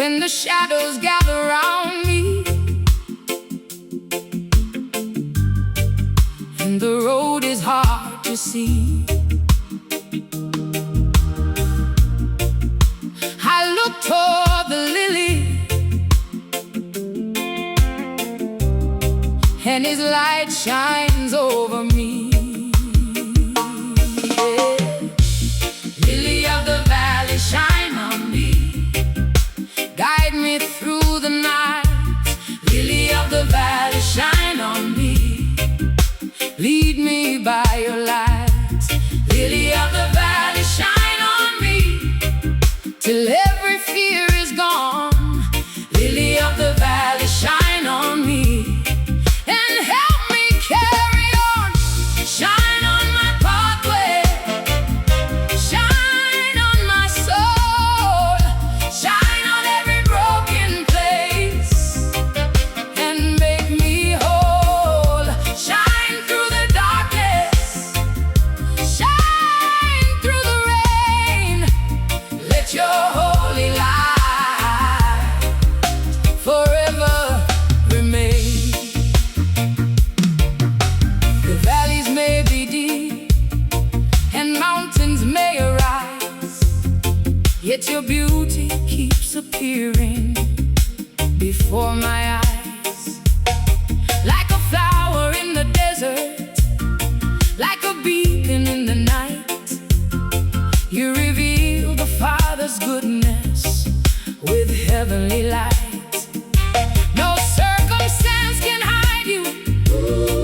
when the shadows gather round me, and the road is hard to see. I look toward the lily, and his light shines over me. Yeah. Lily of the valley, shine on me, guide me through the night. Lily of the valley, shine on me, lead me by your light. Lily of the valley, shine on me, till every fear is gone. Lily of the valley, shine on me, and help me carry on. Shine on my pathway, shine on my soul, shine on every broken place, and make me whole. Shine through the darkness, shine through the rain. Let your holy light forever remain. The valleys may be deep and mountains may arise, yet your beauty keeps appearing before my eyes. Like a flower in the desert, like a beacon in the night, you reveal the Father's goodness with heavenly light. No circumstance can hide you,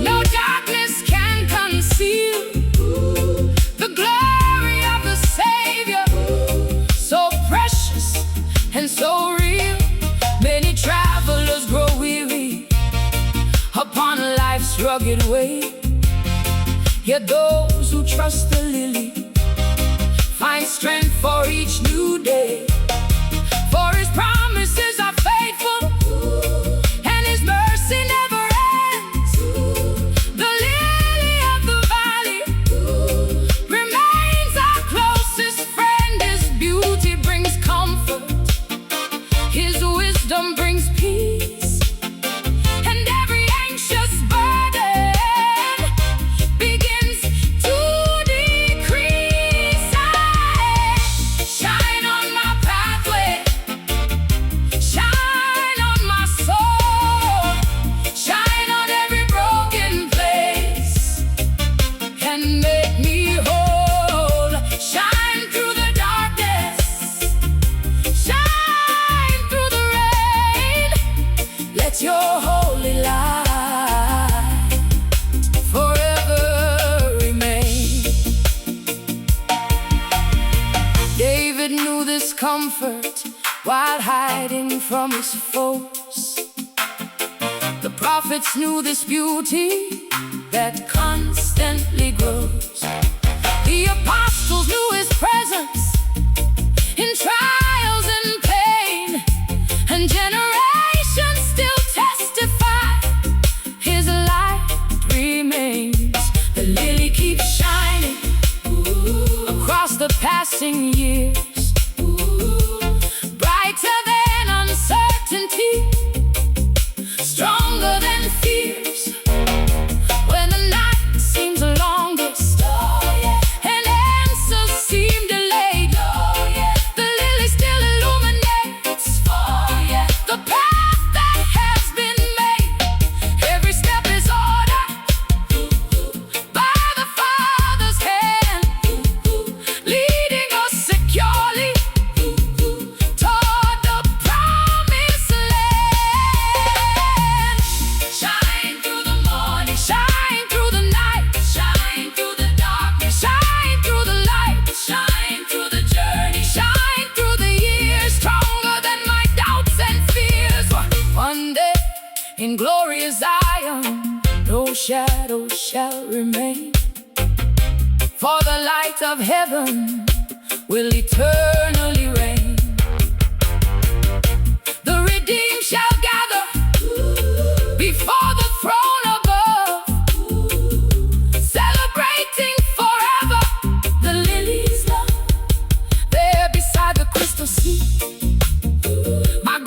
no darkness can conceal the glory of the Savior, so precious and so real. Many travelers grow weary upon life's rugged way, yet those who trust the lily find strength for each new day. For his promises are faithful, and his mercy never ends. The lily of the valley remains our closest friend. His beauty brings comfort, his wisdom brings peace, and every anxious burden begins to decrease. Shine on my pathway, shine on my soul, shine on every broken place, and make me whole. Shine through the darkness, shine through the rain. Let your holy light forever remain. David knew this comfort while hiding from his foes. The prophets knew this beauty that constantly grows. The apostles knew his presence in trials and pain, and generations still testify his light remains. The lily keeps shining across the passing years, brighter than uncertainty, stronger than fears. When the night seems longest and answers seem delayed, the lily still illuminates the path that has been made. Every step is ordered by the Father's hand, leading us securely toward the promised land. Shine through the morning, shine through the night, shine through the darkness, shine through the light, shine through the journey, shine through the years, stronger than my doubts and fears. One day in glorious Zion, no shadow shall remain, for the light of heaven will eternally reign. The redeemed shall gather before the throne above, celebrating forever the lilies love. There beside the crystal sea, my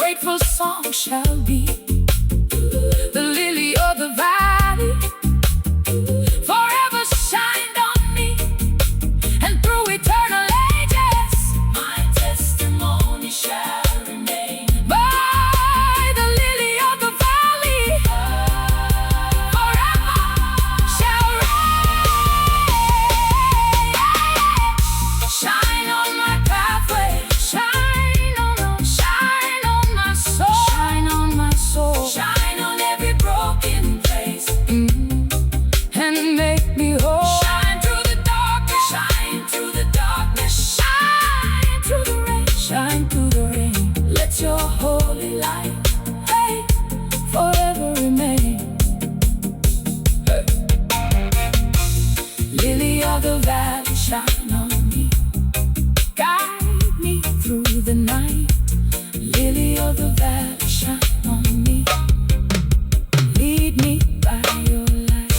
shall be. The lily of the valley forever shined on me, and through eternal ages my testimony shall remain. By the lily of the valley forever shall reign. Shine on my pathway, shine on my soul, shine on my soul, shine on every broken place, and make me whole. Shine through the darkness, shine through the darkness, shine through the rain, shine through the rain. Let your holy light, hey, forever remain. Hey. Lily of the valley, shine on me, guide me through the night. Lily of the valley, shine on me, lead me by your light.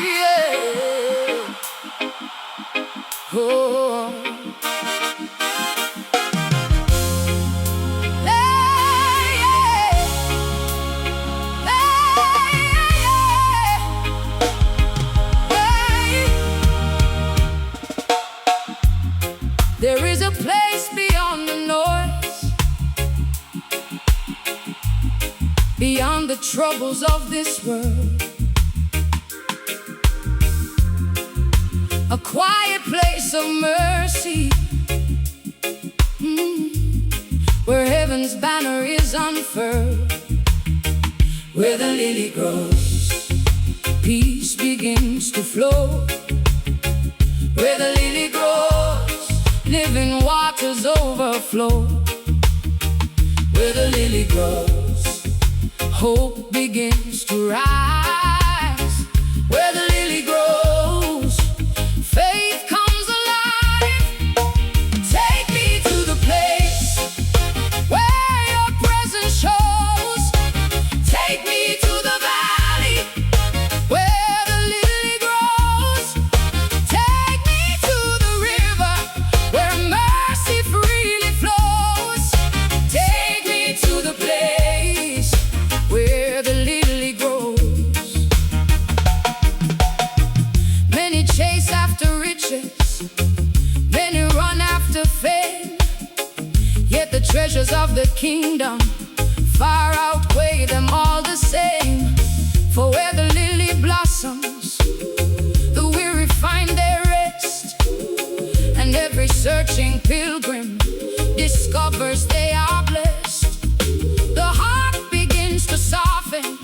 Yeah. Oh. There is a place beyond the noise, beyond the troubles of this world, a quiet place of mercy, where heaven's banner is unfurled, where the lily grows, peace begins to flow, where the lily grows, living waters overflow, where the lily grows, hope begins to rise, where the lily grows, faith comes alive. Take me to the place where your presence shows. Take me to the valley where the lily grows. Take me to the river where mercy freely flows. Take me to the place where the lily grows. Many chase after riches, many run after fame, yet the treasures of the kingdom far outweigh them all the same. For where the lily blossoms, the weary find their rest, and every searching pilgrim discovers they are blessed. The heart begins to soften,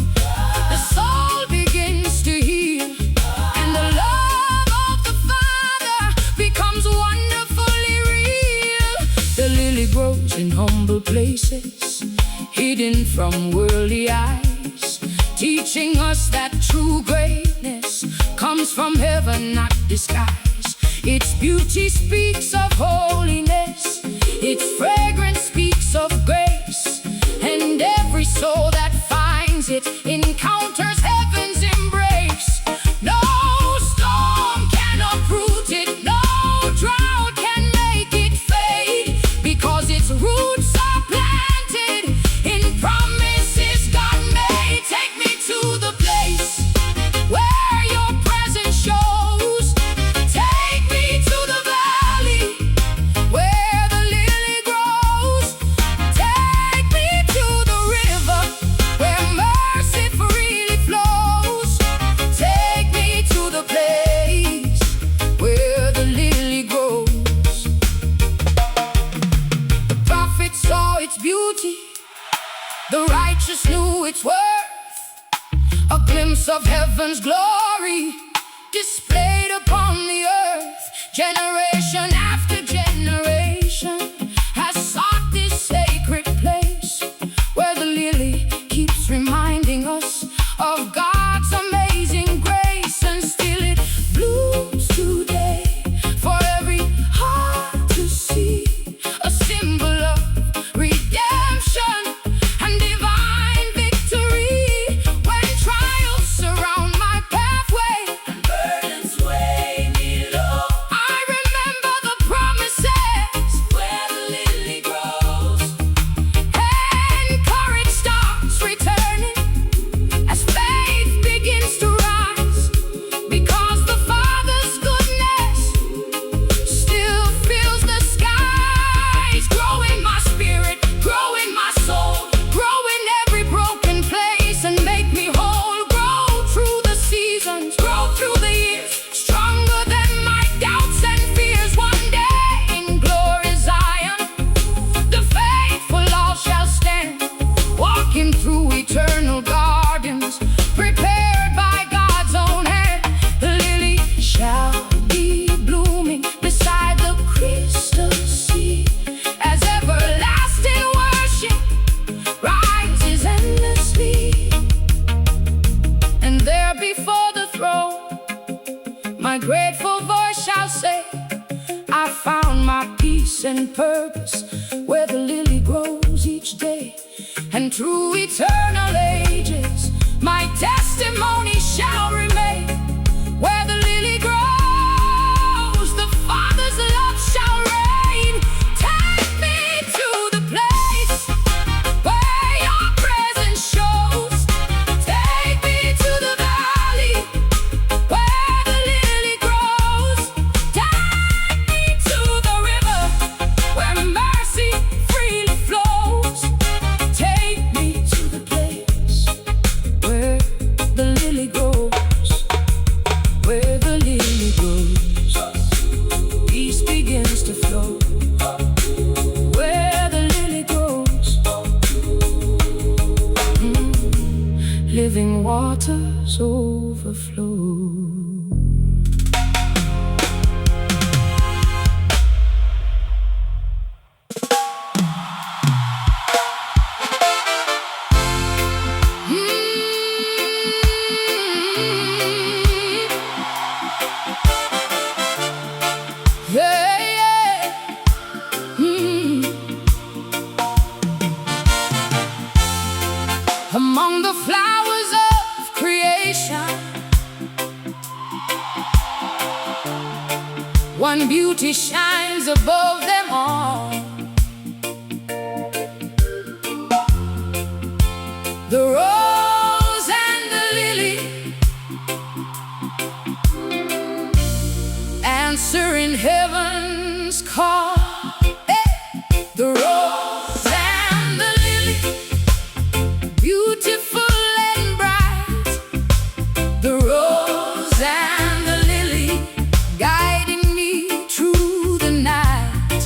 the soul begins to heal, and the love of the Father becomes wonderfully real. The lily grows in humble places, hidden from worldly eyes, teaching us that true greatness comes from heaven, not disguise. Its beauty speaks of holiness, its fragrance speaks of grace, and every soul that finds it encounters heaven's embrace. No storm can uproot it, no drought can make it fade, because its roots are planted in promises God made. Take me to the place where your presence shows. Take me to the valley where the lily grows. Take me to the river where mercy freely flows. Take me to the place where the lily grows. The prophet saw its beauty, the righteous knew its worth, a glimpse of heaven's glory displayed upon the earth. Generation after generation has sought this sacred place, where the lily keeps reminding us of God's amazing grace, and still it blooms today for every heart to see, a symbol of redemption and divine victory. When trials surround my pathway, and purpose, where the lily grows each day. And through eternal ages, my testimony shall remain. Where the lily grows, the Father's love shall reign. Take me to the place where your presence shows. Take me to the valley where the lily grows. Take me to the river where mercy freely flows. Take me to the place where the lily grows, where the lily grows. Peace begins to flow. Where the lily grows, living waters overflow. Yeah, yeah. Among the flowers of creation, one beauty shines above them all. The rose and the lily, answering heaven's call. Hey! The rose and the lily, beautiful and bright. The rose and the lily, guiding me through the night.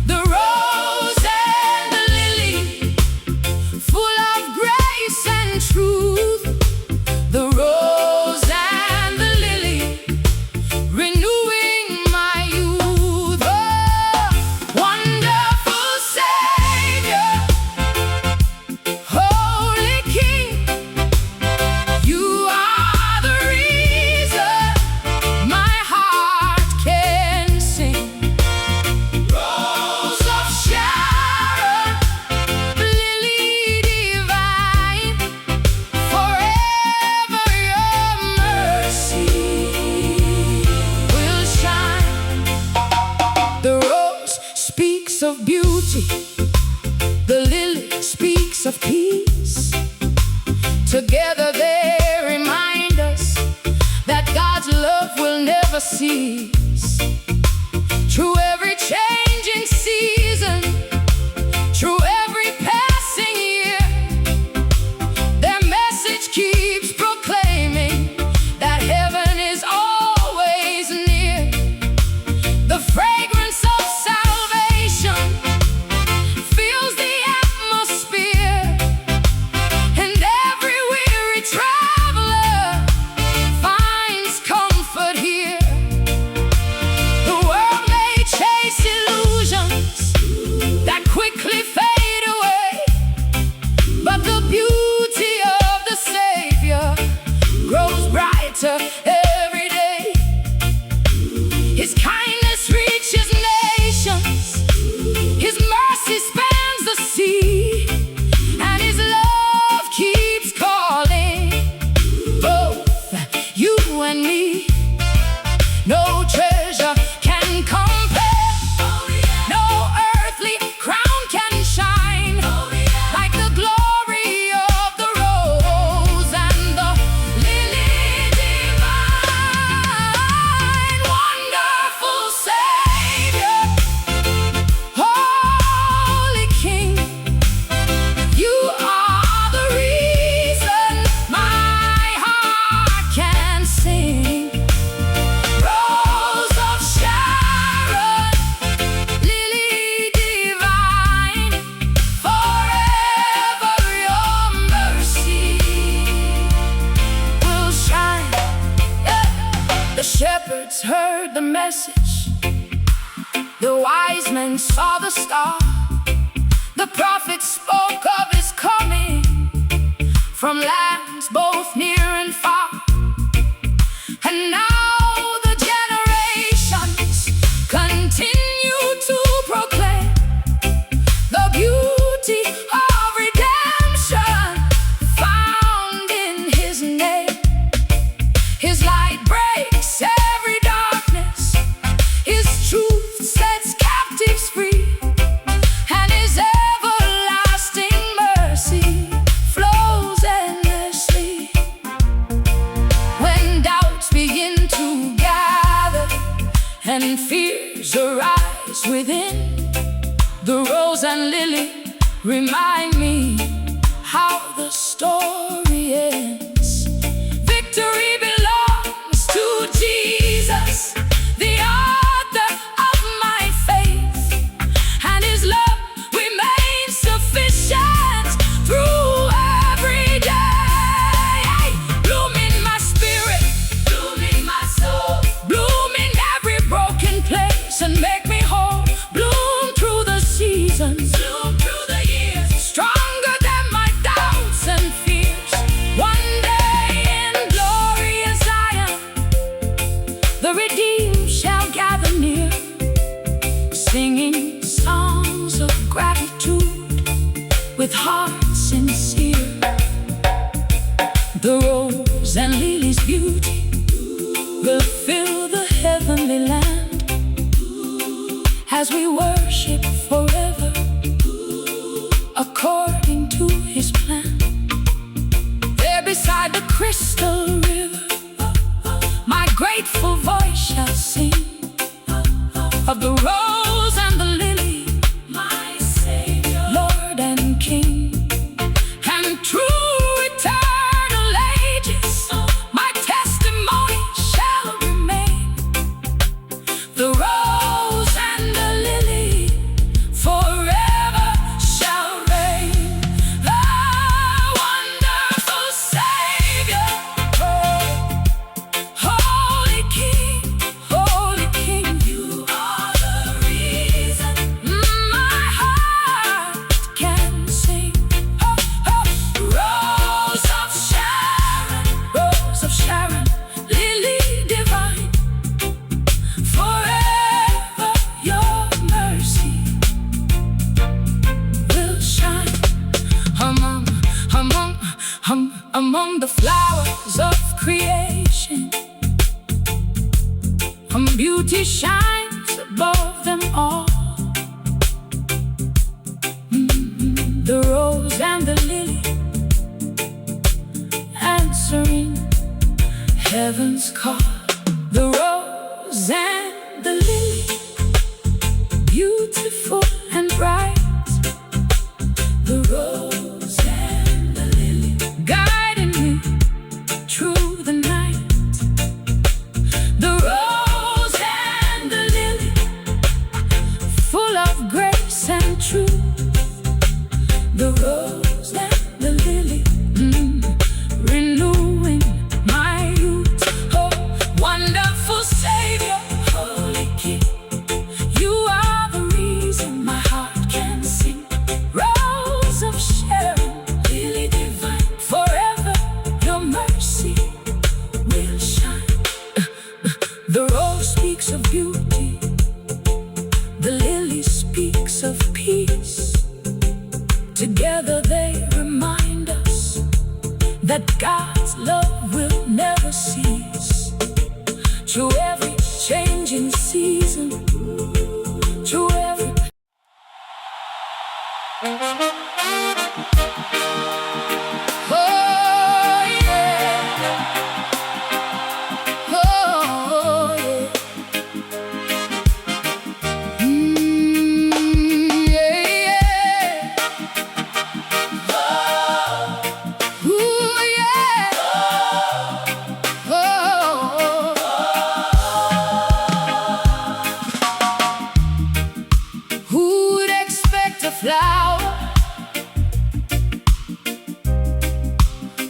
The rose and the lily, full of grace and truth. The rose and the lily, renewing my youth. Oh, wonderful Savior, Holy King, you are the reason my heart can sing. Rose of Sharon, lily divine, forever your mercy will shine. The rose speaks of beauty, the lily speaks of peace. Together they remind us that God's love will never cease. Through every changing season, through every passing year, their message keeps proclaiming that heaven is always near. The fragrance of salvation fills the atmosphere, and every weary traveler finds comfort here. The world may chase illusions that quickly fade away, but the beauty of the Savior grows brighter every day. His kindness reaches nations, His mercy spans the sea, and His love keeps calling both you and me. No treasure can compare, no earthly crown can shine like the glory of the rose and the lily divine. Wonderful Savior, Holy King, you are the reason my heart can sing. Rose of Sharon, lily divine, forever your mercy will shine. Yeah. The shepherds heard the message, the wise men saw the star. The prophets spoke of His coming from lands both near and far. And now the generations continue to and lily remind me how the story ends. Victory belongs to Jesus, the author of my faith, and his love remains sufficient through every day. Bloom in my spirit, bloom in my soul, bloom in every broken place and make me whole. Bloom through the seasons, bloom through the years, stronger than my doubts and fears. One day in glorious Zion, the redeemed shall gather near, singing songs of gratitude with hearts sincere. The rose and lily's beauty will fill the heavenly land as we worship forever according to his plan. There beside the crystal river, my grateful voice shall sing of the rose and the lily, my Savior, Lord and King. And through eternal ages, my testimony shall remain. The rose and the lily forever shall reign. The wonderful Savior, Holy King, you are the reason my heart can sing. Rose of Sharon, lily divine, forever your mercy will shine. Among the flowers of creation, beauty shines above them all. The rose and the lily answering heaven's call. The rose and the lily, beautiful and bright. The rose and the lily guiding me through the night. The rose and the lily, full of grace and truth. The rose and the lily, renewing my youth. Oh, wonderful Savior, Holy King, you are the reason my heart can sing. Rose of Sharon, lily divine, forever your mercy will shine. The rose speaks of beauty, the lily speaks of peace. Together they remind us that God's love will never cease. Through every changing season, through every oh yeah, oh yeah. Who'd expect a flower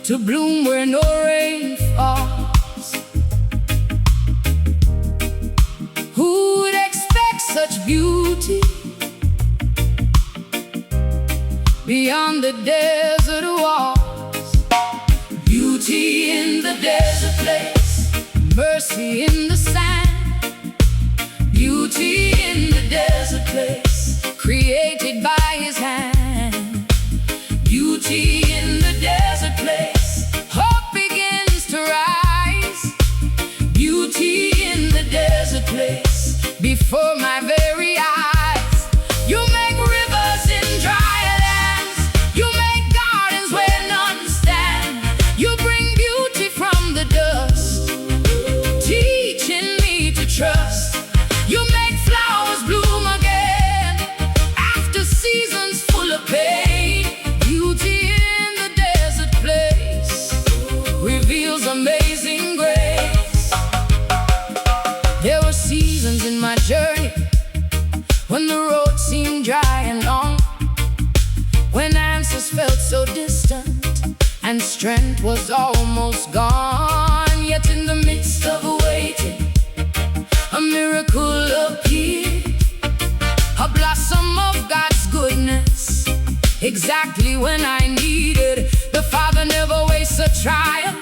to bloom where no rain falls? Who'd expect such beauty beyond the desert walls? Beauty in the desert place, mercy in the sand. Beauty in the desert place, created by his hand. Beauty in the desert place, hope begins to rise. Beauty in the desert place, before my very eyes. You make rivers in dry lands, you make gardens where none stand. You bring beauty from the dust, teaching me to trust. You make flowers bloom again after seasons amazing grace. There were seasons in my journey when the road seemed dry and long, when answers felt so distant and strength was almost gone. Yet in the midst of waiting, a miracle appeared, a blossom of God's goodness, exactly when I needed. The Father never wastes a trial,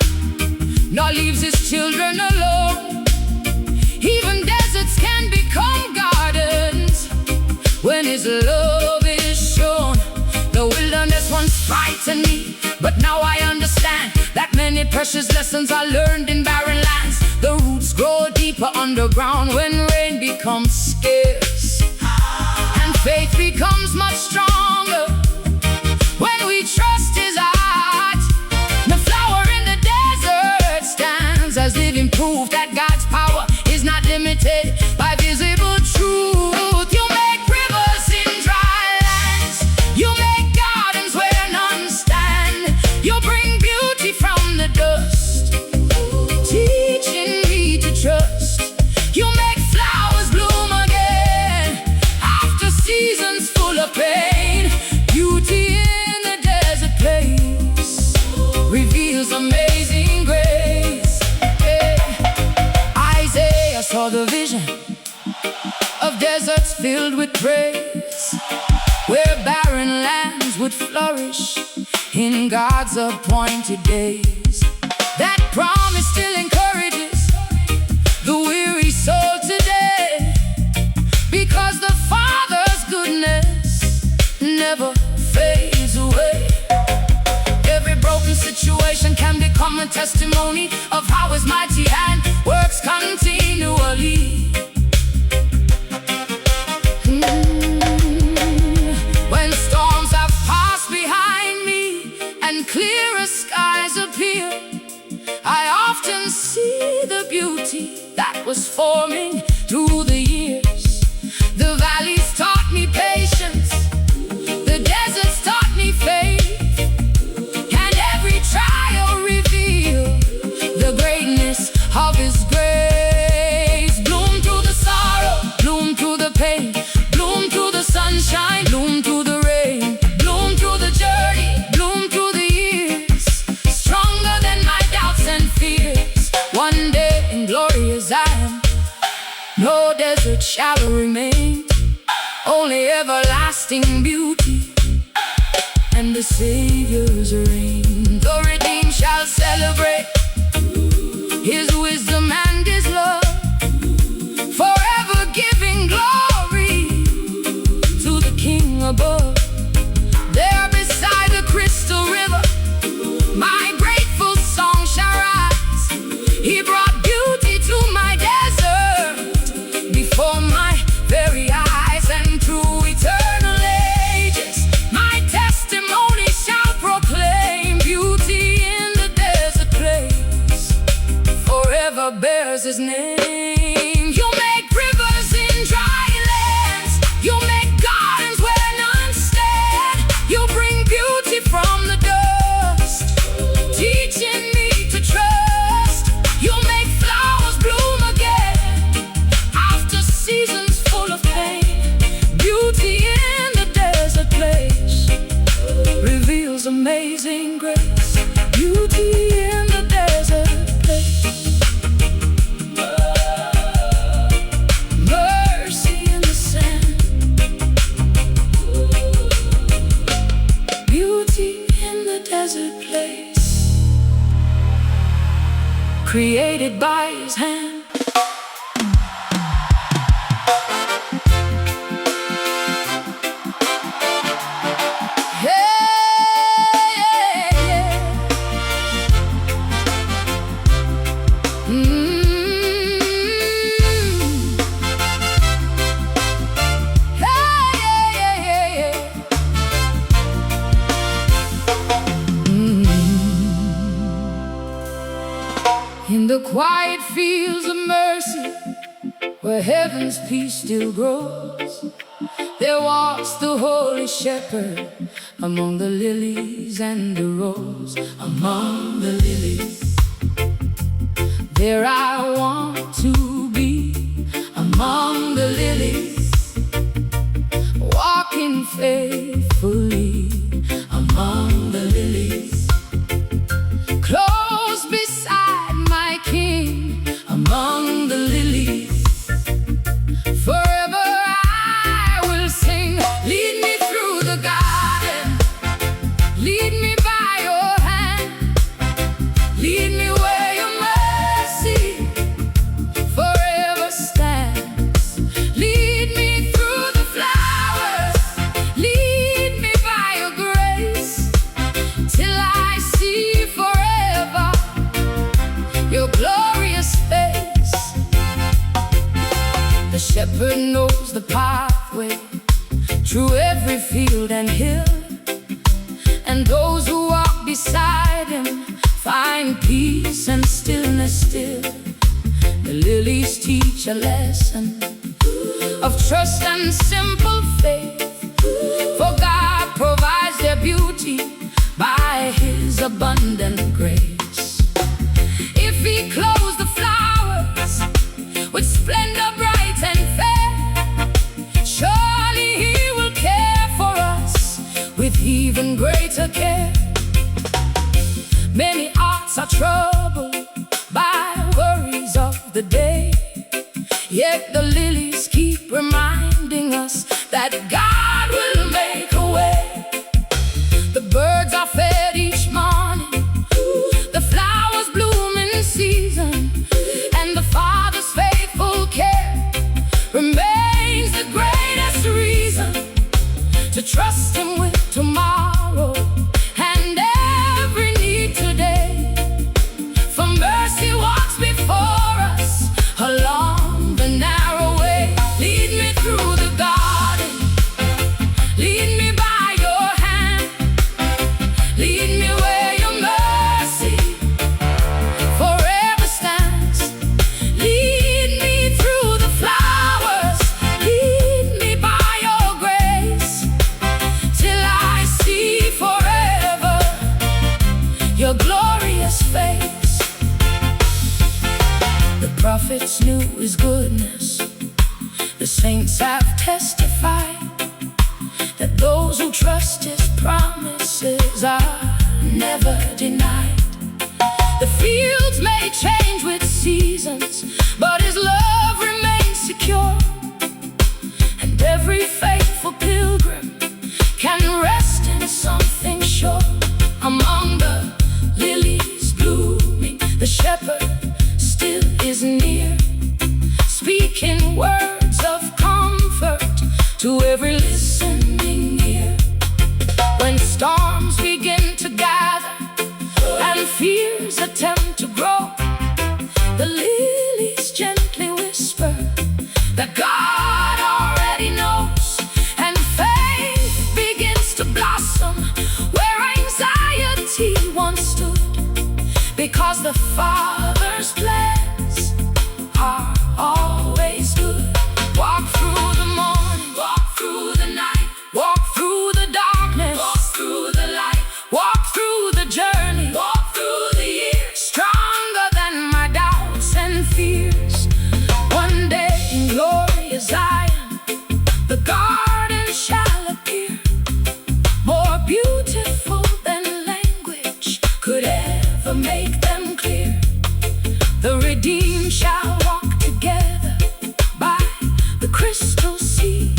nor leaves his children alone. Even deserts can become gardens when his love is shown. The wilderness once frightened me, but now I understand that many precious lessons are learned in barren lands. The roots grow deeper underground when rain becomes scarce, and faith becomes much stronger when we trust his heart. The flower in the desert stands as living proof that God's power is not limited by visible truth. You make rivers in dry lands, you make gardens where none stand. You bring beauty from the dust, teaching me to trust. You make flowers bloom again after seasons full of pain. Beauty in the desert place reveals amazing grace. Hey. Isaiah saw the vision of deserts filled with praise, where barren lands would flourish in God's appointed days. That promise still encourages the weary soul today, because the Father's goodness never fades away. Every broken situation can become a testimony of how his mighty hand works continually. When storms have passed behind me and clearer skies appear, I often see the beauty that was forming through the years. The valleys taught me patience, the deserts taught me faith, and every trial revealed the greatness of his grace. Bloom through the sorrow, bloom through the pain, bloom through the sunshine, bloom through the rain, bloom through the journey, bloom through the years, stronger than my doubts and fears. One day in glorious Zion, no desert shall remain, only everlasting beauty and the Savior's reign. The redeemed shall celebrate his wisdom and his love, forever giving glory to the King above. There beside the crystal river, my grateful song shall rise. He brought beauty to my desert before my very eyes, and through eternal ages my testimony shall proclaim beauty in the desert place forever bears his name. You make rivers in dry lands, you make gardens where none stand. You bring beauty from the dust, teaching me to trust. You make flowers bloom again after seasons full of pain. Beauty in the desert place reveals amazing grace. Beauty in the desert place, mercy in the sand. Beauty in the desert place, created by his hand. In the quiet fields of mercy, where heaven's peace still grows, there walks the holy shepherd among the lilies and the rose. Among the lilies There I want to be among the lilies, walking faithfully among the lilies, close beside my King among the lilies. Forever I will sing. Lead me through the garden, lead me by your hand, lead me where your mercy forever stands. Lead me through the flowers, lead me by your grace, till I see forever your glorious face. The shepherd knows the pathway through every field and hill, and those who walk beside him find peace and stillness still. The lilies teach a lesson of trust and simple faith, for God provides their beauty by his abundant grace. If he clothes the flowers with splendor bright and fair, surely he will care for us with even greater care. Many hearts are troubled by worries of the day, yet the lilies keep reminding us that God will make a way. The birds are fed each morning, the flowers bloom in season, and the Father's faithful care remains the greatest reason to trust him with tomorrow and every need today. For mercy walks before us along the narrow way. Lead me through the garden, lead me by your hand, lead me where your mercy forever stands. Lead me through the flowers, lead me by your grace, till I see forever your glorious face. The prophets knew his goodness, the saints have testified that those who trust his promises are never denied. The fields may change with seasons, but his love remains secure, and every faithful pilgrim can rest in something sure. Among the lilies blooming, the shepherd still is near, speaking words of comfort to every listening ear. When storms begin to gather and fears attempt to grow, the lilies gently whisper that God already knows, and faith begins to blossom where anxiety once stood, because the Father's plans are always good. Walk through the morning, walk through the night, walk through the darkness, walk through the light, walk through the journey, walk through the years, stronger than my doubts and fears. One day in glorious Zion, the garden shall appear, more beautiful than language could ever make them clear. The redeemed shall walk together by the crystal sea,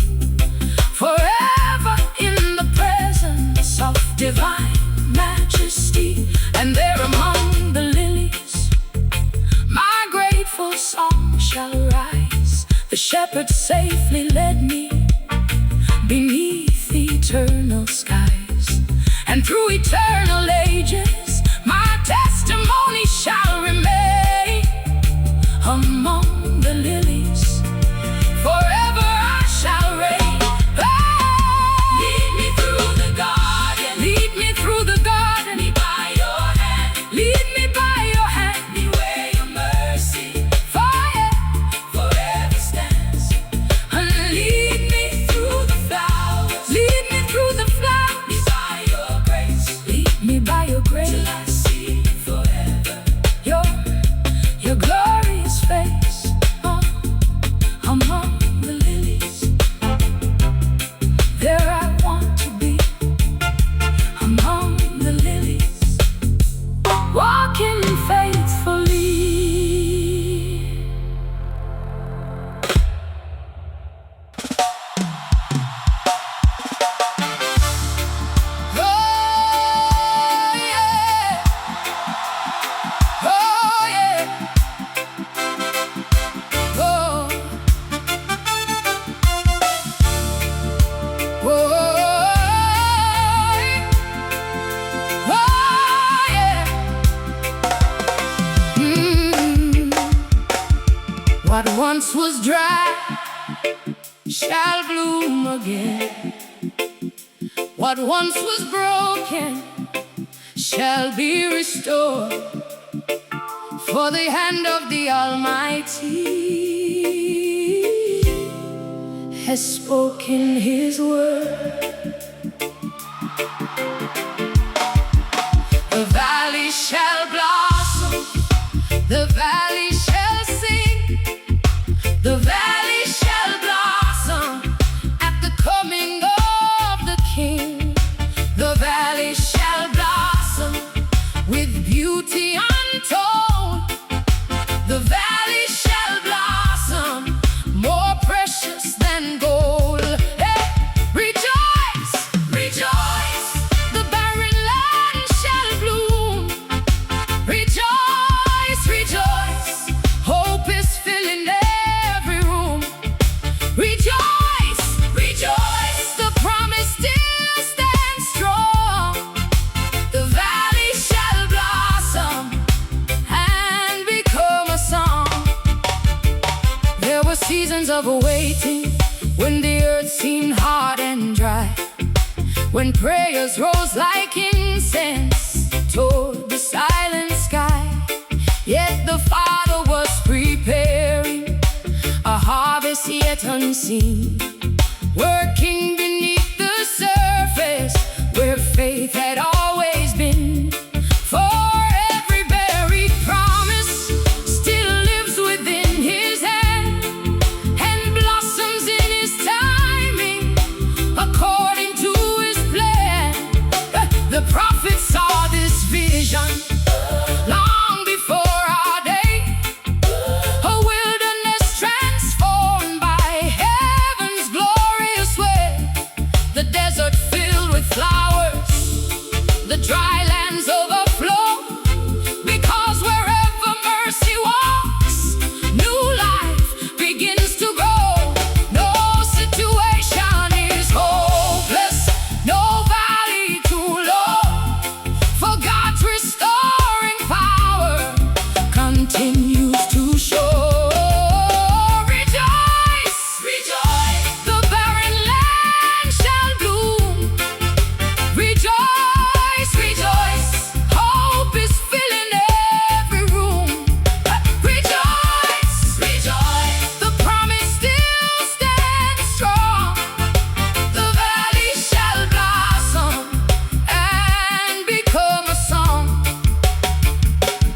forever in the presence of divine majesty. And there among the lilies my grateful song shall rise. The shepherd safely led me beneath eternal skies, and through eternal ages my testimony shall remain among the lilies. Forever I shall reign. Lead me through the garden, lead me through the garden, lead me by your hand, lead me by your hand, me where your mercy forever stands. And lead me through the flowers, lead me through the flowers, me by your grace, lead me by your grace. once was dry shall bloom again. What once was broken shall be restored. For the hand of the Almighty has spoken His word. The valley shall blossom, the valley shall sing, the valley shall blossom at the coming of the King. The valley shall blossom with beauty untold. The valley shall blossom more precious than gold. Hey, rejoice, rejoice, the barren land shall bloom. Rejoice, rejoice, hope is filling every room. Rejoice, rejoice, the promise still stands strong. The valley shall blossom and become a song. There were seasons of waiting, when the earth seemed hard and dry, when prayers rose like incense toward the silent sky. Yet the Father was preparing a harvest yet unseen, working beneath the surface where faith had always been. For every buried promise still lives within His hand and blossoms in His timing according to His plan. The prophet saw this vision long before our day, a wilderness transformed by heaven's glorious way. The desert filled with flowers, the dry lands overflow, because wherever mercy walks, new life begins to grow. No situation is hopeless, no valley too low, for God's restoring power continues to show. Rejoice, rejoice, the barren land shall bloom. Rejoice, rejoice, hope is filling every room. Rejoice, rejoice, the promise still stands strong. The valley shall blossom and become a song.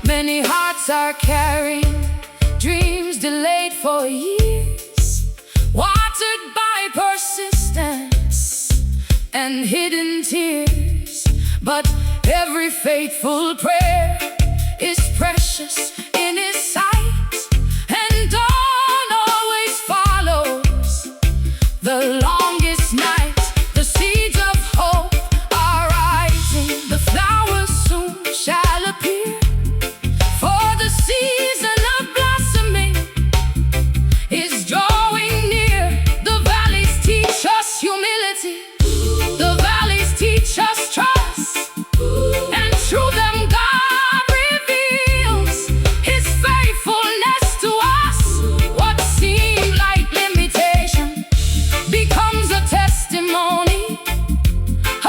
Many hearts are carrying dreams delayed for years, watered by persistence and hidden tears. But every faithful prayer is precious in His sight, and dawn always follows the longest night. The seeds of hope are rising, the flowers soon shall appear, for the season of blossoming is drawing near. The valleys teach us humility, the valleys teach us trust, and through them God reveals His faithfulness to us. What seemed like limitation becomes a testimony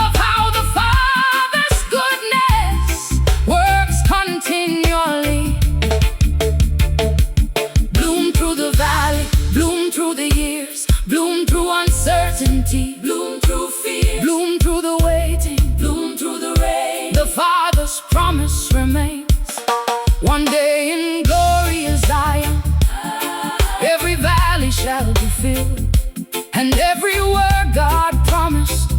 of how the Father's goodness works continually. Bloom through the valley, bloom through the years, bloom through uncertainty, bloom through fear, bloom through the waiting, bloom through the rain. The Father's promise remains. One day in glorious Zion, every valley shall be filled, and every word God promised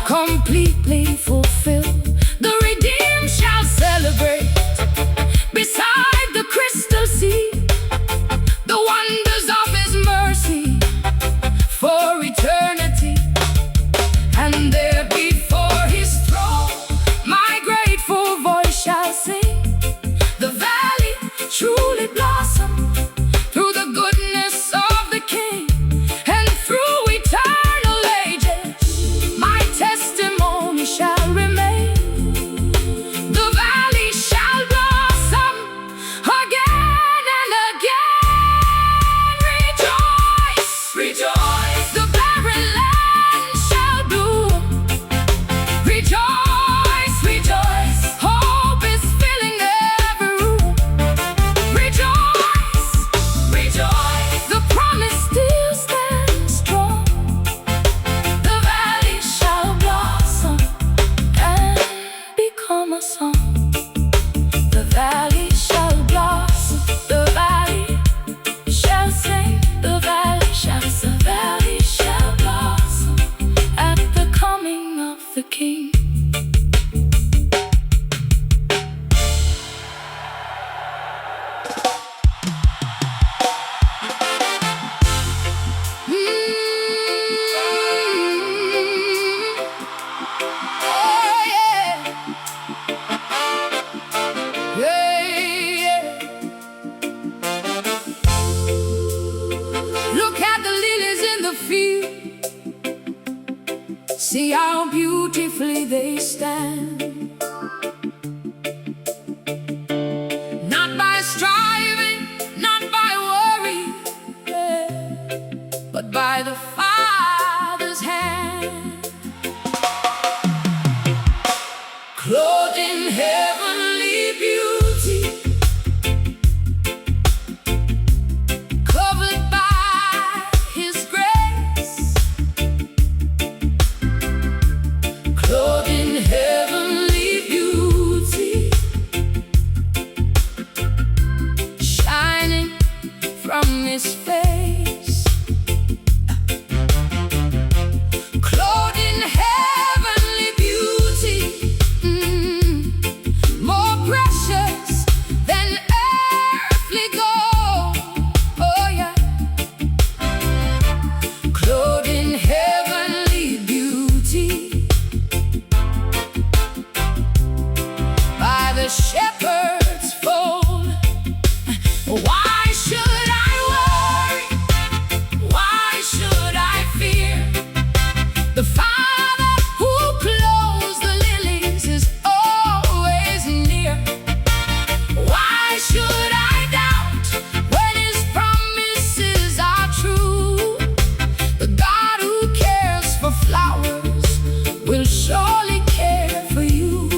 completely fulfilled. The redeemed shall celebrate beside the crystal sea, the wonders of His mercy for eternity. And there before His throne, my grateful voice shall sing. The how beautifully they stand. Not by striving, not by worry, but by the Father's hand. Clothed in heavenly beauty, covered by His grace, clothed in heavenly beauty, shining from His face, clothed in heavenly beauty, more precious than earthly gold. Oh yeah, clothed in heavenly beauty, by the shepherd's fold. Why should I worry? Why should I fear? The Father who clothes the lilies is always near. Why should I doubt when His promises are true? The God who cares for flowers will surely care for you.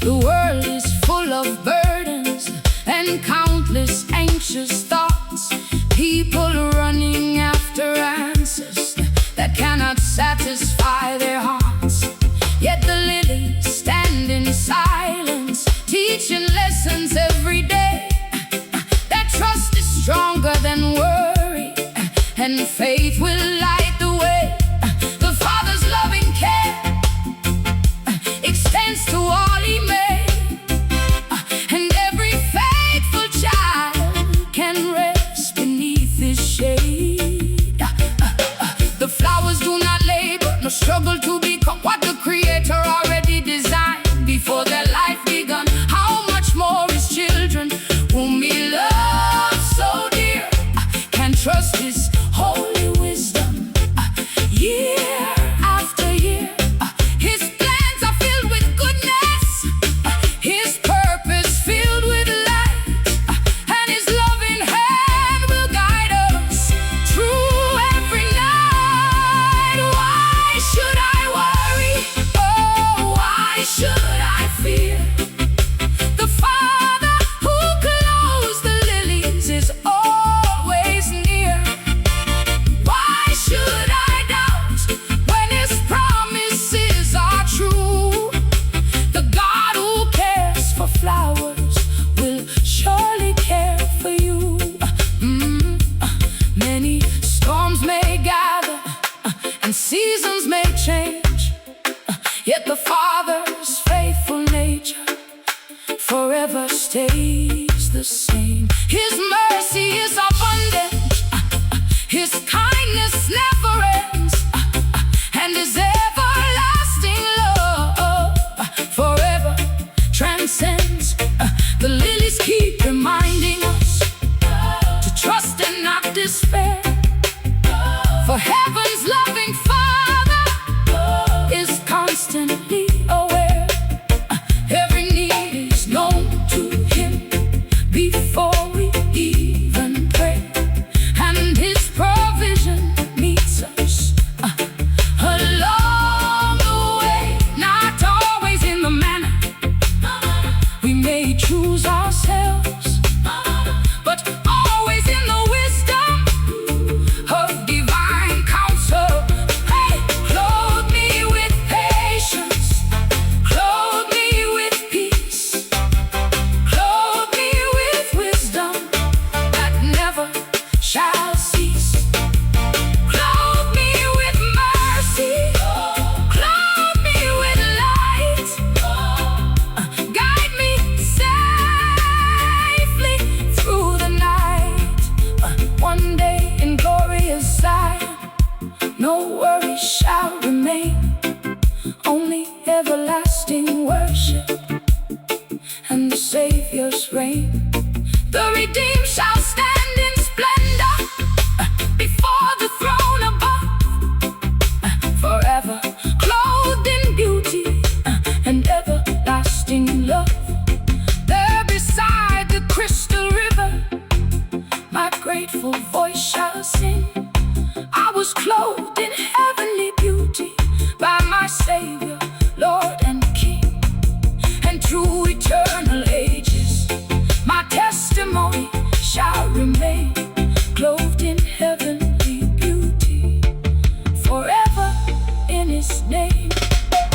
The world is full of burdens and countless anxious thoughts, people running after answers that cannot satisfy their hearts. Yet the lilies stand in silence, teaching lessons every day. That trust is stronger than worry, and faith will light the way. The Father's loving care extends to all He made, and every faithful child can rest beneath His shade. The flowers do not labor, nor struggle to become what the Creator already designed before their life begun. How much more His children, whom He loves so dear, can trust His holy wisdom year after year. His plans are filled with goodness, His purpose filled with light, and His loving hand will guide us through every night. Why should I worry? Oh, why should I fear? The Father who clothes the lilies is always near. Why should I doubt when His promises are true? The God who cares for flowers will surely care for you. Many storms may gather, and seasons may change, yet the Father's faithful nature forever stays the same. His mercy is abundant, His kindness never ends, and His everlasting love forever transcends. The lilies keep reminding us to trust and not despair, for heaven's loving Father is constantly aware. Every need is known to Him before we even pray, and His provision meets us along the way. Not always in the manner we may choose ourselves, but always in the wisdom of divine counsel. Hey, clothe me with patience, clothe me with peace, clothe me with wisdom that never shall cease. Clothe me with mercy, clothe me with light, guide me safely through the night. One day in glorious sight, no worry shall remain, only everlasting worship and the Savior's reign. The redeemed shall stand in splendor before the throne above, crystal river, my grateful voice shall sing. I was clothed in heavenly beauty by my Savior, Lord and King. And through eternal ages, my testimony shall remain, clothed in heavenly beauty, forever in His name.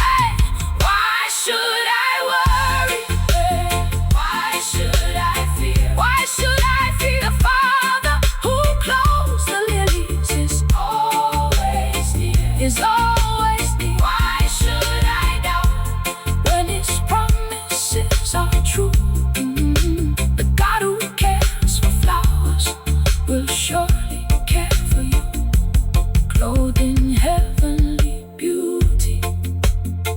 Hey! Why should I worry? Why should I fear? Why should I fear? The Father who clothes the lilies is always near. Is always near. Why should I doubt when His promises are true? The God who cares for flowers will surely care for you, clothed in heavenly beauty,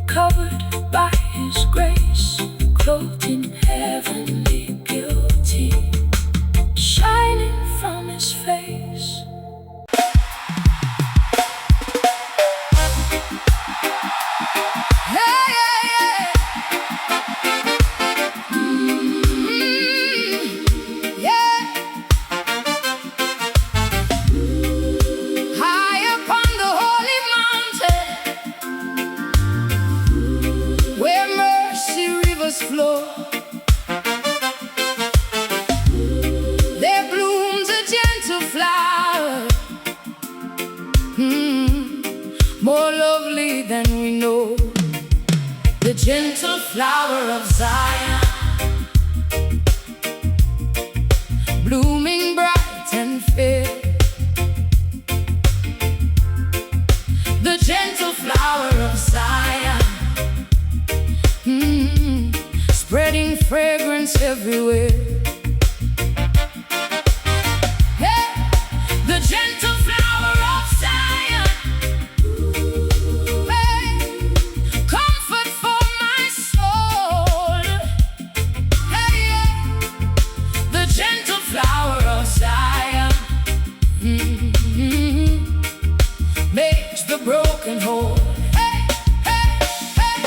covered by His grace, clothed in heavenly beauty, shining from His face. Hey, hey, hey. Yeah. High upon the holy mountain, where mercy rivers flow, there blooms a gentle flower, more lovely than we know. The gentle flower of Zion, blooming bright and fair. The gentle flower of Zion, spreading fragrance everywhere. Yeah, the gentle flower of Zion, hey, comfort for my soul. Hey, yeah, the gentle flower of Zion, makes the broken whole. Hey, hey, hey.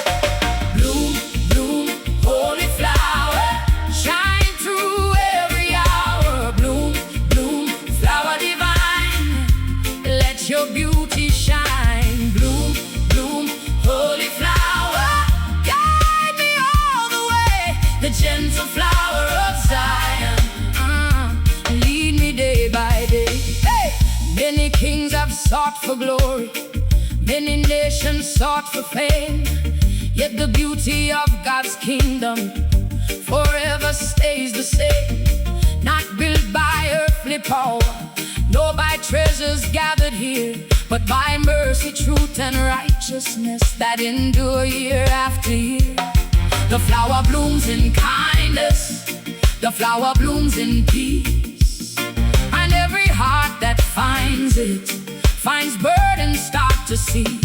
Bloom, bloom, holy flower, shine through every hour. Bloom, bloom, flower divine, let your beauty shine. Bloom, bloom, holy flower, guide me all the way. The gentle flower of Zion, lead me day by day. Hey! Many kings have sought for glory, many nations sought for fame, yet the beauty of God's kingdom forever stays the same. Not built by earthly power, nor by treasures gathered here, but by mercy, truth, and righteousness that endure year after year. The flower blooms in kindness, the flower blooms in peace, and every heart that finds it finds burden start to cease.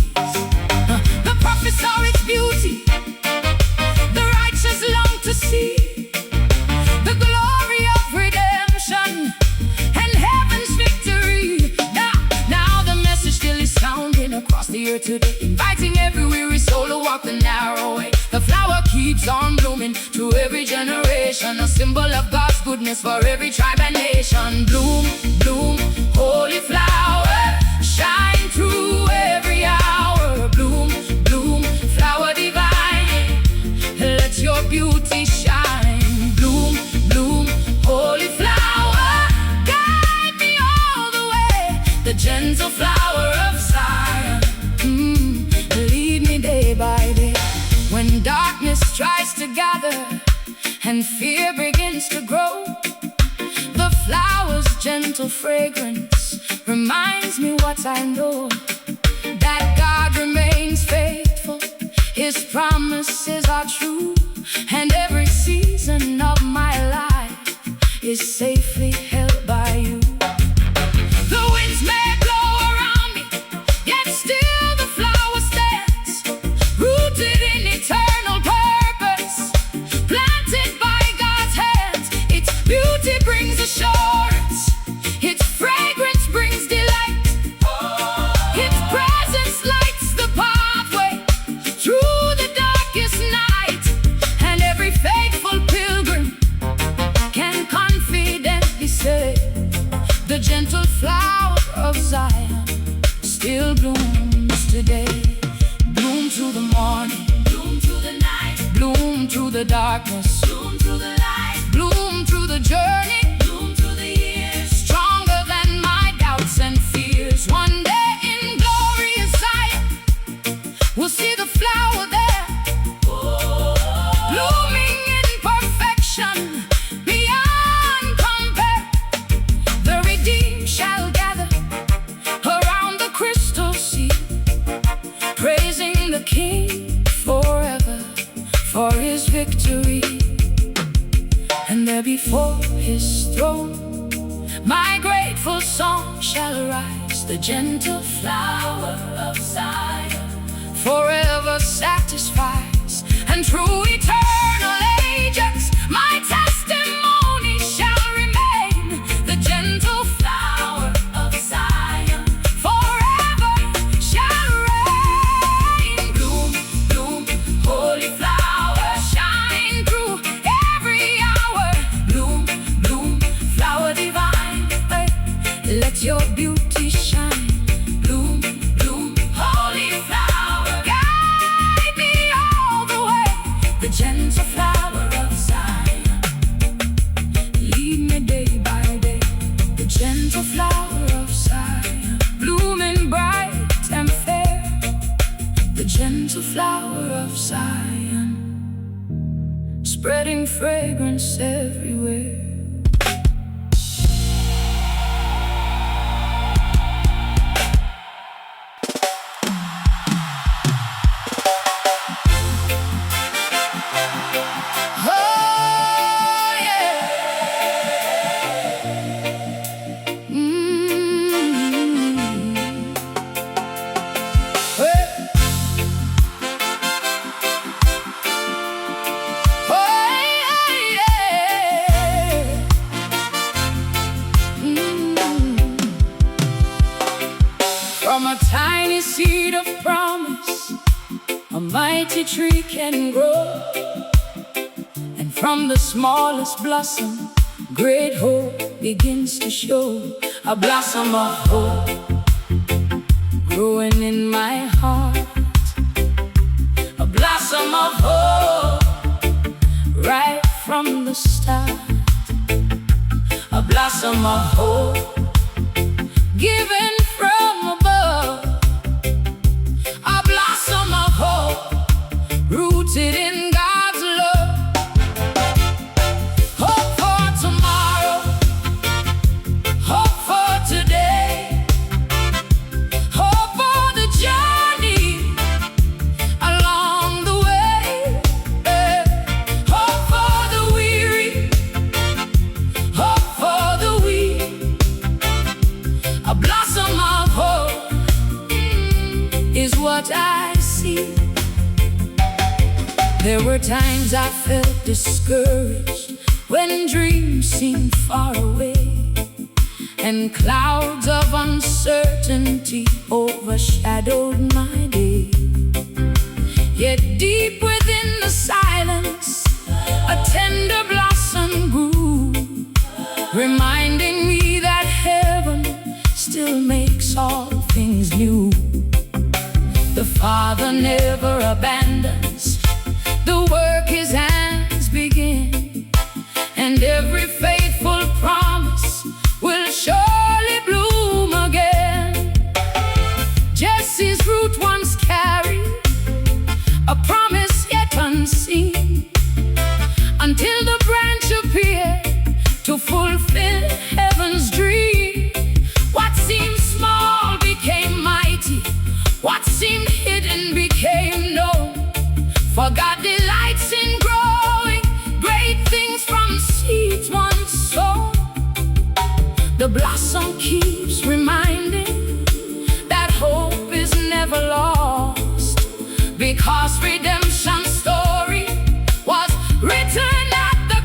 The prophets saw its beauty, the righteous long to see the glory of redemption and heaven's victory. Now the message still is sounding across the earth today, inviting every weary soul to walk the narrow way. The flower keeps on blooming to every generation, a symbol of God's goodness for every tribe and nation. Bloom, bloom, holy flower, shine through every hour. Bloom, bloom, flower divine, let your beauty shine. Bloom, bloom, holy flower, guide me all the way. The gentle flower of Zion, lead me day by day. When darkness tries to gather and fear begins to grow, the flower's gentle fragrance reminds me what I know, that God remains faithful, His promises are true, and every season of my life is safely held by you. The winds may blow around me, yet still the flower stands, rooted in eternal purpose, planted by God's hands. Its beauty brings assurance, its fragrance brings delight, its presence lights the pathway through the darkest night, and every faithful pilgrim can darkness, bloom through the light, bloom through the journey, bloom through the years, stronger than my doubts and fears. One day in glorious sight, we'll see the flower there, blooming in perfection, beyond compare. The redeemed shall gather around the crystal sea, praising the King forever for his victory. And there before his throne my grateful song shall rise. The gentle flower of Zion forever satisfies, and through eternal ages my testimony shall remain. The gentle flower of Zion forever shall reign. Bloom, bloom, holy flower, shine through every hour. Bloom, bloom, flower divine, let your beauty shine. Bloom, bloom, holy flower, guide me all the way. The gentle flower of Zion, lead me day by day. The gentle flower of Zion, blooming bright and fair. The gentle flower of Zion, spreading fragrance everywhere. Oh yeah. Well. From a tiny seed of promise, a mighty tree can grow. And from the smallest blossom, great hope begins to show. A blossom of hope growing in my heart. A blossom of hope right from the start. A blossom of hope given from above. A blossom of hope rooted in God's love. Hope for tomorrow, hope for today, hope for the journey along the way. Hope for the weary, hope for the weak. A blossom of hope is what I see. There were times I felt discouraged when dreams seemed far away, and clouds of uncertainty overshadowed my day. Yet deep within the silence, a tender blossom grew, reminding me that heaven still makes all things new. The Father never abandons the work his hands begin, and every faithful promise will surely bloom again. Jesse's root once carried a promise yet unseen, until the branch appeared to fulfill heaven's dream. What seemed small became mighty, what seemed hidden became known. For God delights in growing great things from seeds once sown. The blossom keeps reminding that hope is never lost, because redemption's story was written at the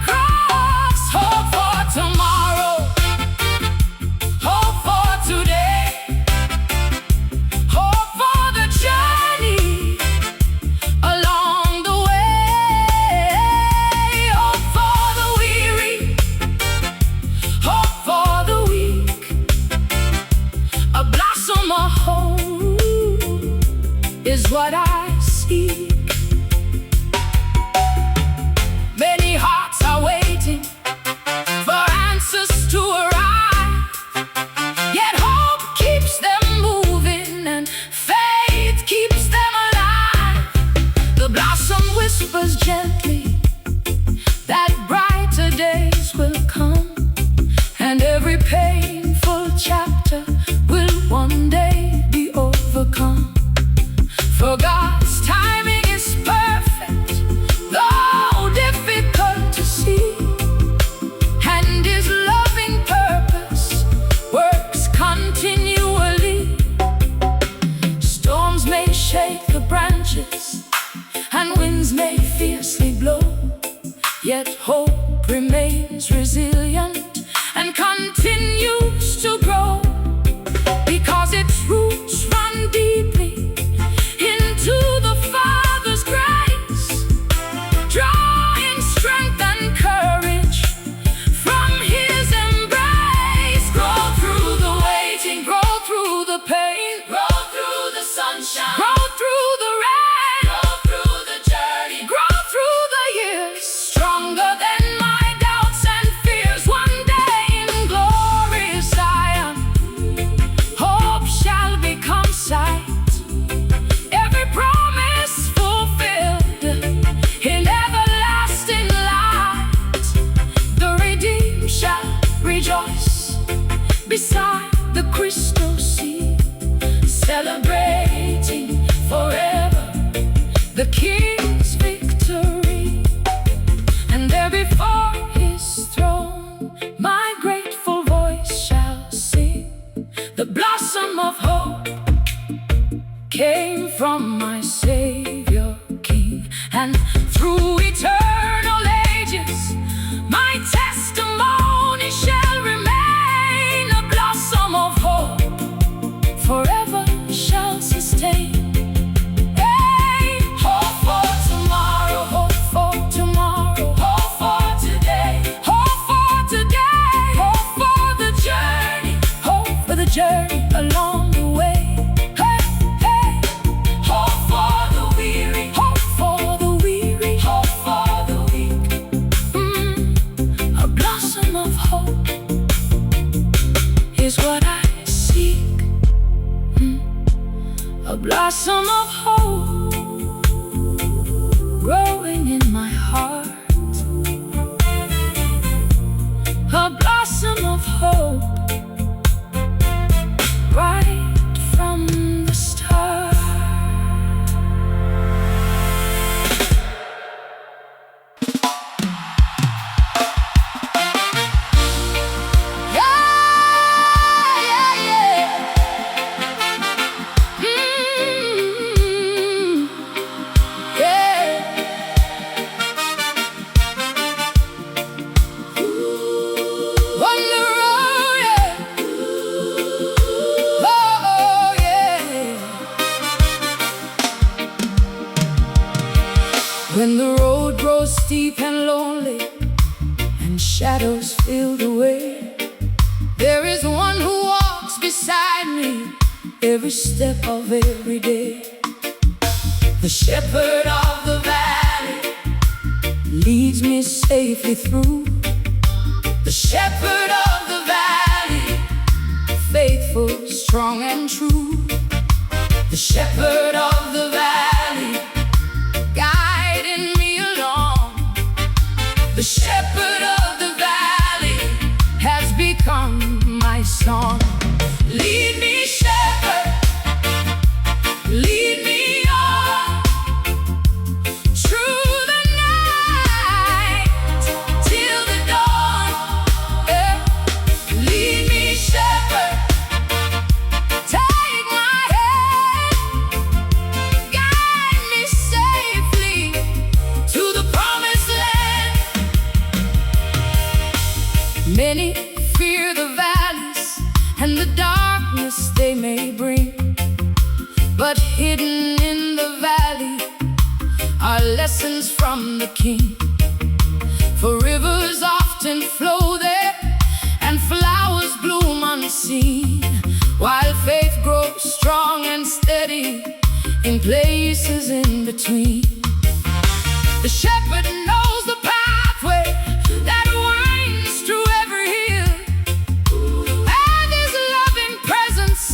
hope remains resilient and continues to grow, because its roots run deeply into the Father's grace, drawing strength and courage from His embrace. Grow through the waiting, grow through the pain, grow through the sunshine, grow through the rain, grow through the journey, grow through the years, stronger than my doubts and fears. One day in glorious Zion, hope shall become sight. Every promise fulfilled in everlasting light. The redeemed shall rejoice beside the crystal sea, celebrating forever the King's victory. And there before His throne my grateful voice shall sing. The blossom of hope came from my Savior King, and through eternal ages my testimony shall remain. A blossom of hope forever shall sustain. Hey, hope for tomorrow, hope for tomorrow, hope for today, hope for today, hope for the journey, hope for the journey along the way. Hey, hey, hope for the weary, hope for the weary, hope for the weak. A blossom of hope is what I seek. A blossom of hope growing in my heart. A blossom of hope right from the start. When the road grows steep and lonely and shadows fill the way, there is one who walks beside me every step of every day. The shepherd of the valley leads me safely through. The shepherd of the valley, faithful, strong and true. The shepherd of the valley, guiding me along. The shepherd of the valley has become my song. Lead me, shepherd, lead me on through the night till the dawn. Lead me, shepherd, take my hand, guide me safely to the promised land. Many fear the valleys and the darkness they may bring, but hidden in the valley are lessons from the King. For rivers often flow there and flowers bloom unseen, while faith grows strong and steady in places in between. The shepherd knows the pathway that winds through every hill, and His loving presence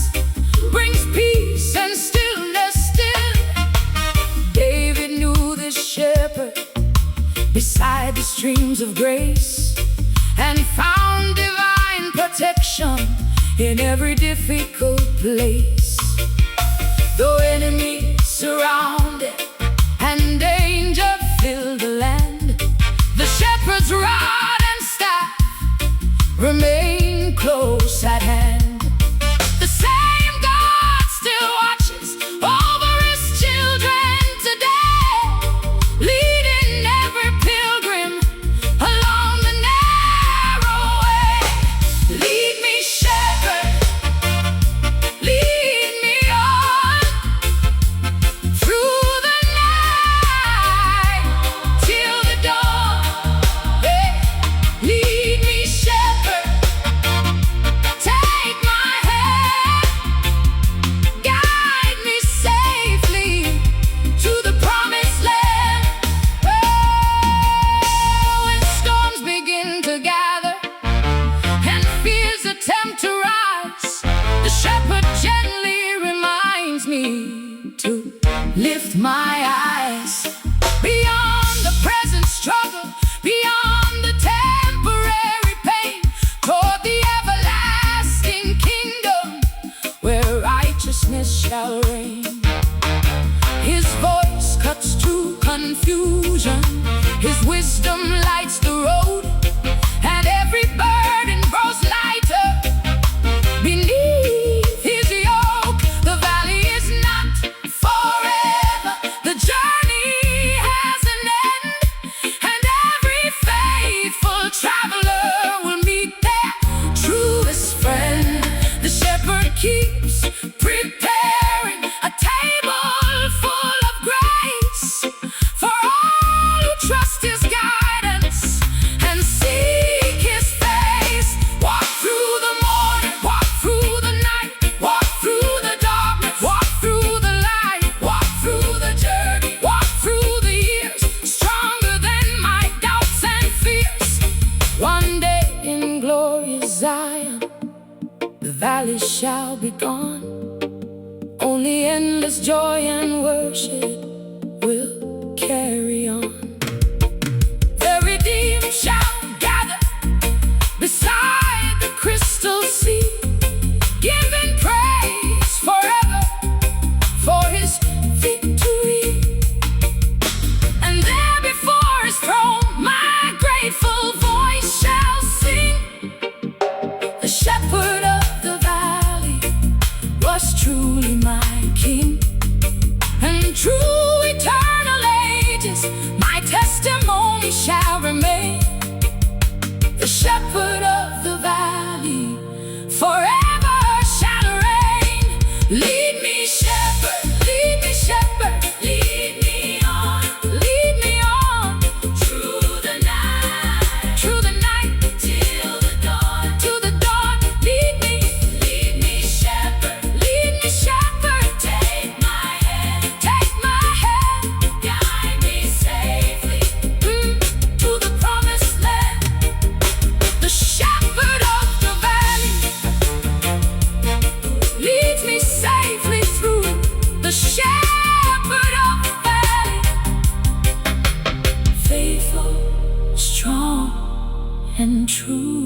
brings peace and stillness still. David knew this shepherd beside the streams of grace, and found divine protection in every difficult place. Though enemies surrounded and danger filled the land, the shepherd's rod and staff remain close at hand. The same God still watches over His children today, leading every pilgrim valley shall be gone. Only endless joy and worship will carry on. The redeemed shall gather beside the crystal sea, giving praise forever for his victory. And there before his throne my grateful voice shall sing. The shepherd of the valley was truly my king, and through eternal ages my testimony shall remain. The shepherd of the valley forever shall reign. Lead me, shepherd, lead me, shepherd, lead me on, lead me on, through the night, till the dawn, to the dawn. Lead me, shepherd, take my hand, guide me safely to the promised land. The shepherd of the valley leads me safely through. The shepherd of the valley, faithful, strong, and true.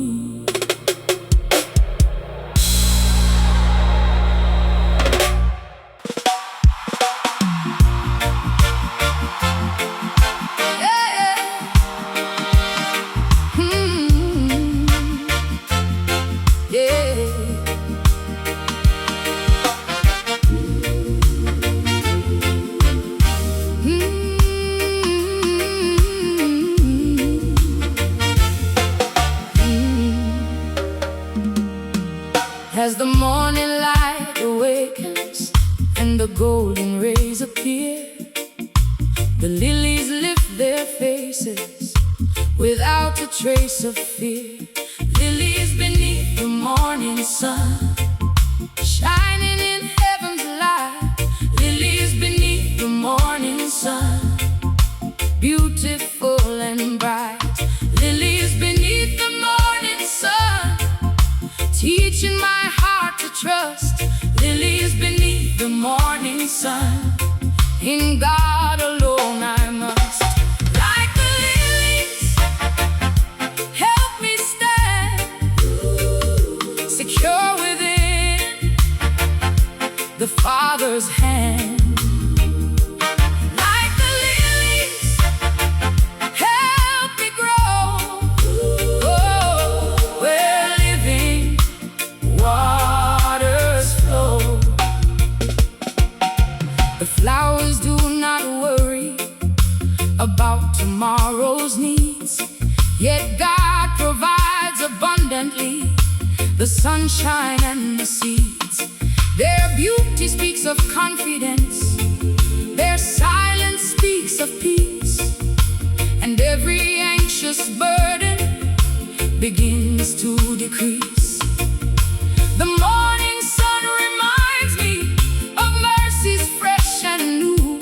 As the morning light awakens and the golden rays appear, the lilies lift their faces without a trace of fear. Lilies beneath the morning sun, shining in heaven's light. Lilies beneath the morning sun, beautiful and bright. Lilies beneath the morning sun, teaching my heart to trust. Lilies beneath the morning sun, in God alone I must. Like the lilies, help me stand secure within the Father's hand. Like the lilies, help me grow. Where living waters flow. The flowers do not worry about tomorrow's needs, yet God provides abundantly the sunshine and the seeds. Their beauty speaks of confidence, their silence speaks of peace, and every anxious burden begins to decrease. The morning sun reminds me of mercies fresh and new,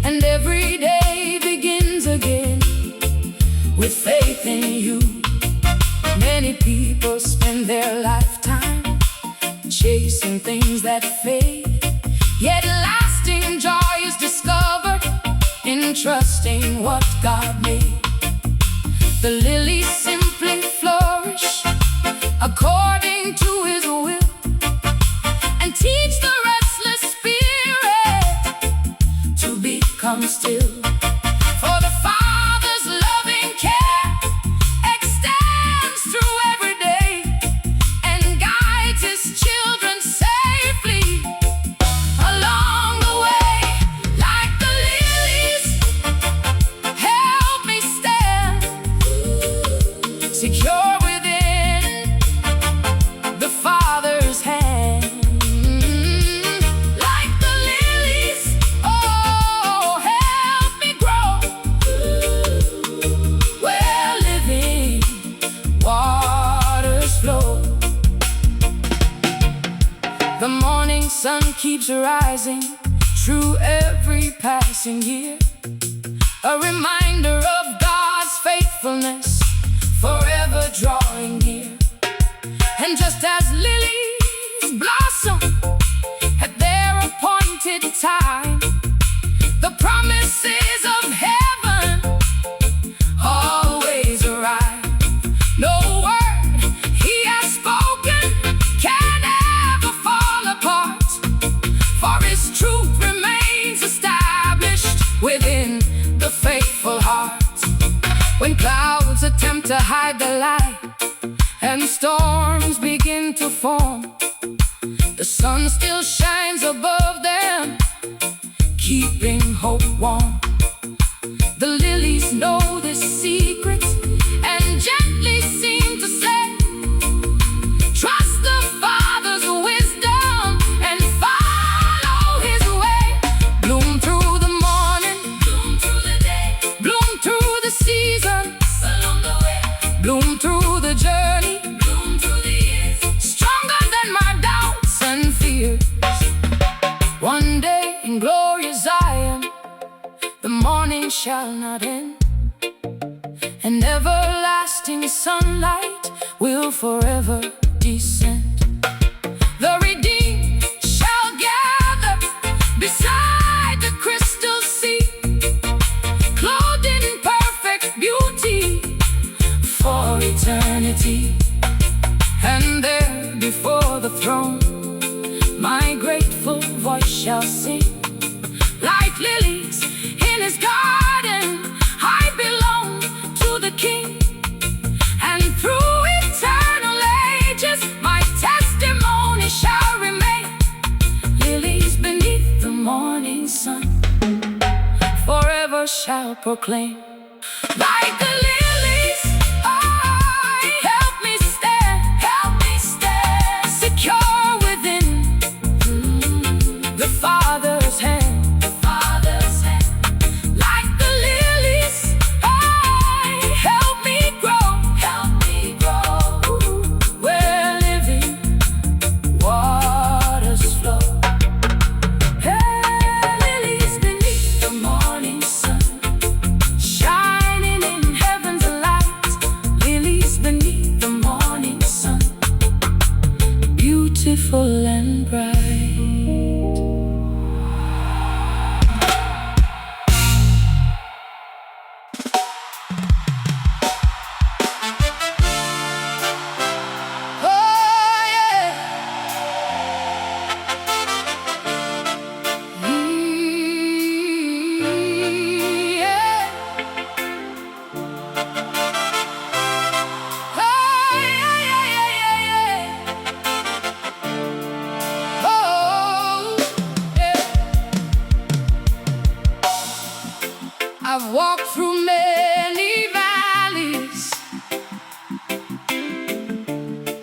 and every day begins again with faith in you. Many people spend their lifetime chasing things that fade, yet lasting joy is discovered in trusting what God made. The lilies simply flourish according to His will, and teach the restless spirit to become still. For the Father's loving care extends through every day, and guides His children safely along the way. Like the lilies, help me stand secure within the Father's hand. Like the lilies, oh, help me grow. Where living waters flow. The morning sun keeps rising through every passing year, a reminder of God's faithfulness forever drawing near. And just as lilies blossom at their appointed time, the promises of heaven always arrive. No word he has spoken can ever fall apart, for his truth remains established within the faithful heart. When clouds attempt to hide the light and storms begin to form, the sun still shines above them, keeping hope warm. The lilies know this secret and gently seem to say, trust the Father's wisdom and follow his way. Bloom through the morning, bloom through the day, bloom through the seasons along the way, bloom through the journey, bloom through the years, stronger than my doubts and fears. One day in glorious Zion, the morning shall not end, and everlasting sunlight will forever descend. The redeemed shall gather beside the crystal sea, clothed in perfect beauty for eternity. And there before the throne my grateful voice shall sing. Like lilies in his garden, I belong to the King, and through eternal ages my testimony shall remain. Lilies beneath the morning sun forever shall proclaim. Like the lilies, help me stand secure within the Father's hand. Like the lilies, help me grow where living waters flow. Hey, lilies beneath the morning sun, shining in heaven's light. Lilies beneath the morning sun, beautiful and bright. I've walked through many valleys,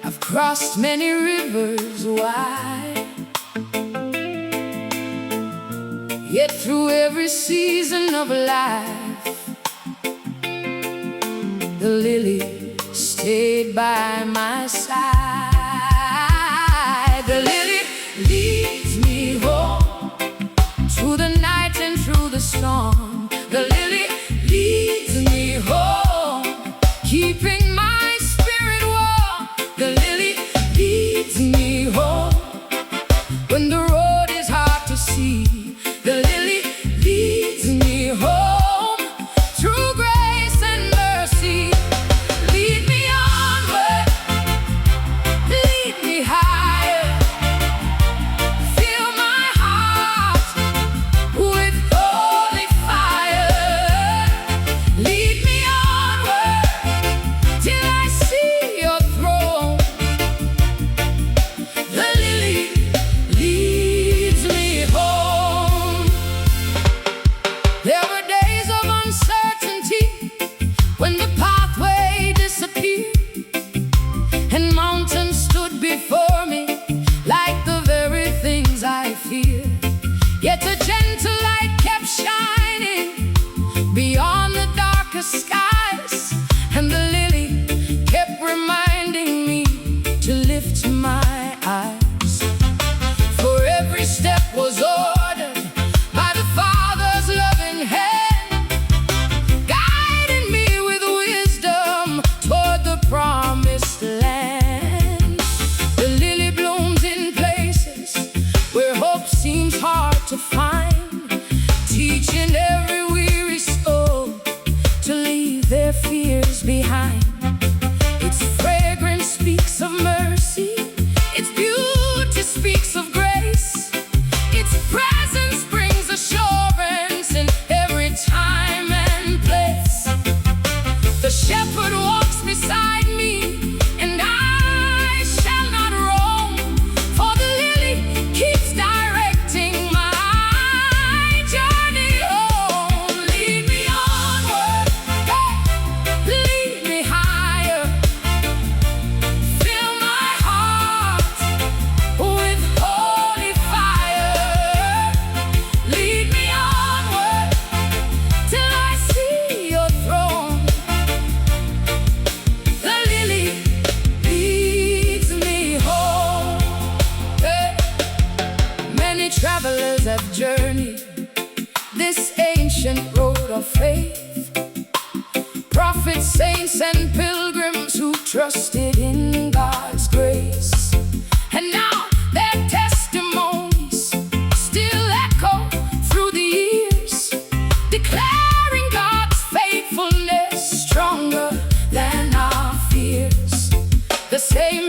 I've crossed many rivers wide, yet through every season of life, the lily stayed by my side. The lily leads me home through the night and through the storm. The lily leads me home, keeping my spirit warm. The lily leads me home when the road is hard to see. The lily leads me home through grace and mercy. Lead me onward, lead me higher, fill my heart with holy fire. Lead me onward, The shepherd walks beside me, and I shall not roam. For the lily keeps directing my journey home. Lead me onward, lead me higher. Fill my heart with holy fire. Lead me onward till I see your throne. The lily leads me home. Hey. Many travelers have journeyed this ancient road of faith. Prophets, saints, and pilgrims who trusted in God's grace. And now their testimonies still echo through the years, declaring God's faithfulness stronger than our fears. The same